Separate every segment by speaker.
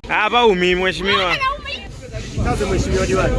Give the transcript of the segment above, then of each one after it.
Speaker 1: Hapa umi mheshimiwa.
Speaker 2: Kazi mheshimiwa diwani.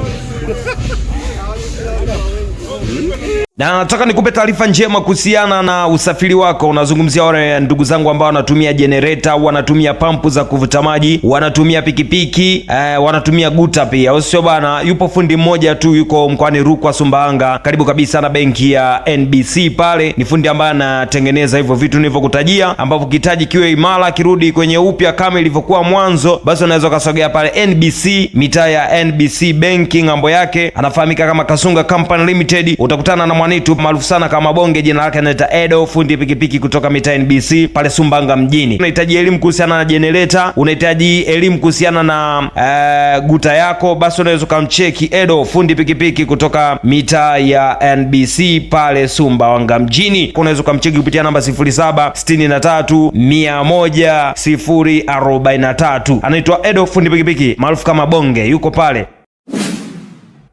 Speaker 3: Na nataka nikupe taarifa njema kuhusiana na usafiri wako. Unazungumzia wale ndugu zangu ambao wanatumia generator, wanatumia pampu za kuvuta maji, wanatumia pikipiki, wanatumia guta pia. Usio bana, yupo fundi mmoja tu yuko mkoani Rukwa Sumbawanga, karibu kabisa na benki ya NBC pale. Ni fundi ambaye anatengeneza hivyo vitu nilivyokutajia, ambapo kitaji kiwe imara, kirudi kwenye upya kama ilivyokuwa mwanzo, basi unaweza kusogea pale NBC, mitaa ya NBC Banking, mambo yake. Anafahamika kama Kasunga Company Limited. Utakutana na mwanitu maarufu sana kama Bonge, jina lake anaitwa Edo, fundi pikipiki kutoka mitaa NBC pale Sumbawanga mjini. Unahitaji elimu kuhusiana na generator, unahitaji elimu kuhusiana na guta yako, basi unaweza kumcheki Edo, fundi pikipiki kutoka mitaa ya NBC pale Sumbawanga mjini. Unaweza kumcheki kupitia namba 0763100043. Anaitwa Edo, fundi pikipiki maarufu kama Bonge, yuko pale.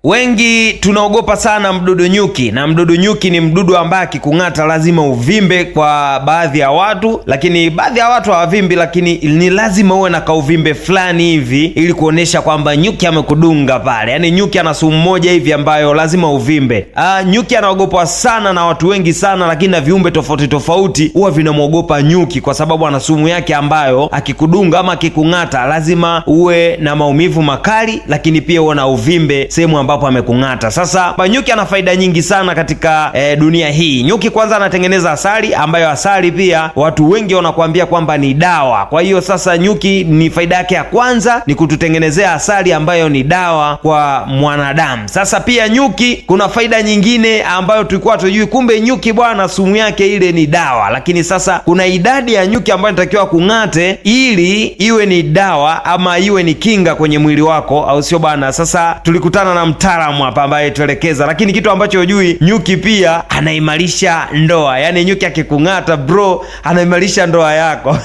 Speaker 3: Wengi tunaogopa sana mdudu nyuki, na mdudu nyuki ni mdudu ambaye akikung'ata lazima uvimbe kwa baadhi ya watu, lakini baadhi ya watu hawavimbi, lakini ni lazima uwe na kauvimbe fulani hivi ili kuonesha kwamba nyuki amekudunga pale. Yaani nyuki ana sumu moja hivi ambayo lazima uvimbe. Nyuki anaogopwa sana na watu wengi sana, lakini na viumbe tofauti tofauti huwa vinamwogopa nyuki kwa sababu ana sumu yake ambayo akikudunga ama akikung'ata lazima uwe na maumivu makali, lakini pia uwe na uvimbe sehemu ambapo amekung'ata. Sasa nyuki ana faida nyingi sana katika dunia hii. Nyuki kwanza anatengeneza asali, ambayo asali pia watu wengi wanakuambia kwamba ni dawa. Kwa hiyo sasa nyuki ni faida yake ya kwanza ni kututengenezea asali ambayo ni dawa kwa mwanadamu. Sasa pia nyuki kuna faida nyingine ambayo tulikuwa tujui, kumbe nyuki bwana sumu yake ile ni dawa. Lakini sasa kuna idadi ya nyuki ambayo inatakiwa kung'ate ili iwe ni dawa ama iwe ni kinga kwenye mwili wako, au sio bwana? Sasa tulikutana na mtaalamu hapa ambaye tuelekeza, lakini kitu ambacho hujui, nyuki pia anaimarisha ndoa. Yaani nyuki akikung'ata bro, anaimarisha ndoa yako.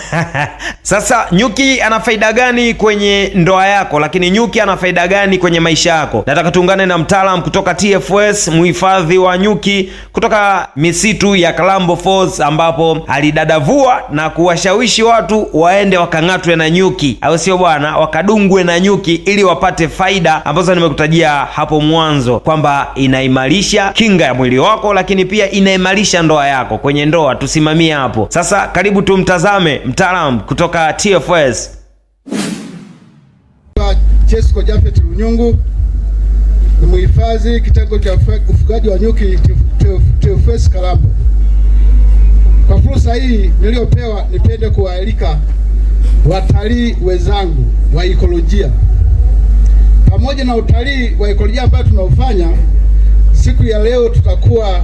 Speaker 3: Sasa nyuki ana faida gani kwenye ndoa yako, lakini nyuki ana faida gani kwenye maisha yako? Nataka tuungane na mtaalamu kutoka TFS, muhifadhi wa nyuki kutoka misitu ya Kalambo Falls, ambapo alidadavua na kuwashawishi watu waende wakang'atwe na nyuki, au sio bwana, wakadungwe na nyuki ili wapate faida ambazo nimekutajia hapo mwanzo, kwamba inaimarisha kinga ya mwili wako, lakini pia inaimarisha ndoa yako. Kwenye ndoa tusimamie hapo. Sasa karibu tumtazame mtaalamu kutoka TFS.
Speaker 2: Chesko Jafet Lunyungu, ni muhifadhi kitengo cha ufugaji wa nyuki TFS Kalambo. Kwa fursa hii niliyopewa, nipende kuwaalika watalii wenzangu wa ekolojia. Pamoja na utalii wa ekolojia ambao tunaufanya, siku ya leo tutakuwa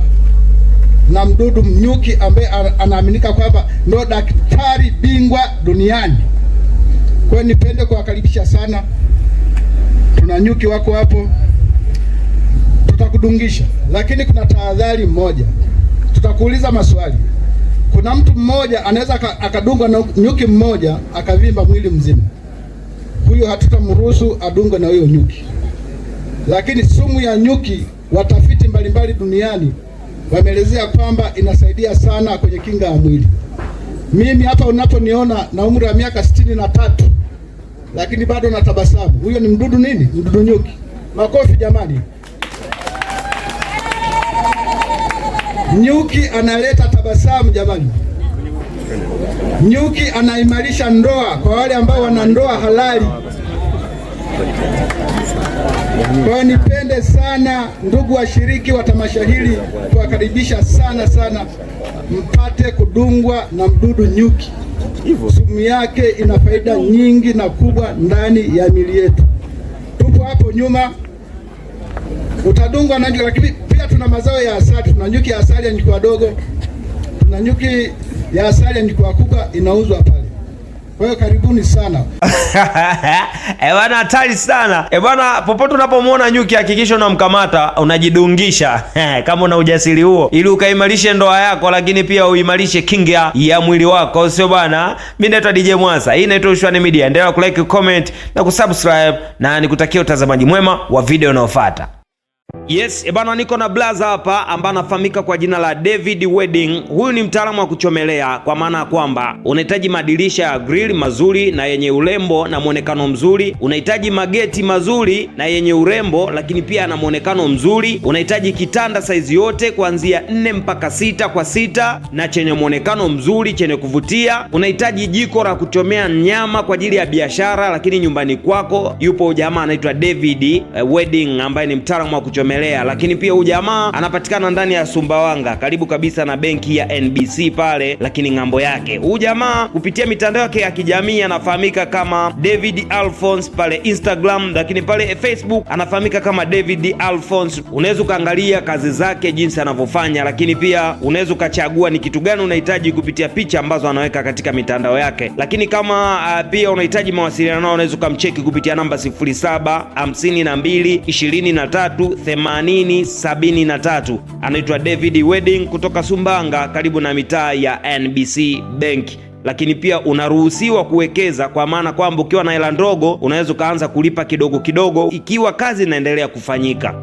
Speaker 2: na mdudu nyuki ambaye anaaminika kwamba ndo daktari bingwa duniani. Kwa hiyo nipende kuwakaribisha sana. Tuna nyuki wako hapo, tutakudungisha, lakini kuna tahadhari moja. Tutakuuliza maswali. Kuna mtu mmoja anaweza akadungwa na nyuki mmoja akavimba mwili mzima. Huyo hatutamruhusu adungwe na huyo nyuki. Lakini sumu ya nyuki, watafiti mbalimbali duniani wameelezea kwamba inasaidia sana kwenye kinga ya mwili. Mimi hapa unaponiona na umri wa miaka 63, lakini bado natabasamu. Huyo ni mdudu nini? Mdudu nyuki. Makofi jamani. Nyuki analeta tabasamu jamani. Nyuki anaimarisha ndoa kwa wale ambao wana ndoa halali. Kwa nipende sana ndugu washiriki wa tamasha hili kuwakaribisha sana sana mpate kudungwa na mdudu nyuki. Sumu yake ina faida nyingi na kubwa ndani ya miili yetu. Tupo hapo nyuma, utadungwa na nyuki, lakini pia tuna mazao ya asali. Tuna nyuki ya asali ya nyuki wadogo, tuna nyuki ya asali ya nyuki wakubwa inauzwa pale. Kwa hiyo karibuni sana.
Speaker 3: Bwana hatari sana. Bwana, popote unapomwona nyuki hakikisha unamkamata, unajidungisha kama una ujasiri huo, ili ukaimarishe ndoa yako, lakini pia uimarishe kinga ya mwili wako, sio bwana? Mimi naitwa DJ Mwasa. Hii inaitwa Ushuani Media. Endelea kulike, comment na kusubscribe, na nikutakia utazamaji mwema wa video inayofuata. Yes, bana, niko na blaza hapa ambaye anafahamika kwa jina la David Wedding. Huyu ni mtaalamu wa kuchomelea, kwa maana ya kwamba unahitaji madirisha ya grill mazuri na yenye urembo na muonekano mzuri, unahitaji mageti mazuri na yenye urembo lakini pia na muonekano mzuri, unahitaji kitanda saizi yote kuanzia 4 mpaka 6 kwa 6 na chenye muonekano mzuri chenye kuvutia, unahitaji jiko la kuchomea nyama kwa ajili ya biashara, lakini nyumbani kwako yupo jamaa anaitwa David Wedding ambaye ni mtaalamu wa kuchomelea. Lakini pia huyu jamaa anapatikana ndani ya Sumbawanga karibu kabisa na benki ya NBC pale, lakini ng'ambo yake. Huyu jamaa kupitia mitandao yake ya kijamii anafahamika kama David Alphonse pale Instagram, lakini pale Facebook anafahamika kama David Alphonse. Unaweza ukaangalia kazi zake jinsi anavyofanya, lakini pia unaweza ukachagua ni kitu gani unahitaji kupitia picha ambazo anaweka katika mitandao yake. Lakini kama pia unahitaji mawasiliano nao, unaweza ukamcheki kupitia namba 0752238073. Anaitwa David Wedding kutoka Sumbawanga karibu na mitaa ya NBC Bank. Lakini pia unaruhusiwa kuwekeza, kwa maana kwamba ukiwa na hela ndogo unaweza ukaanza kulipa kidogo kidogo ikiwa kazi inaendelea kufanyika.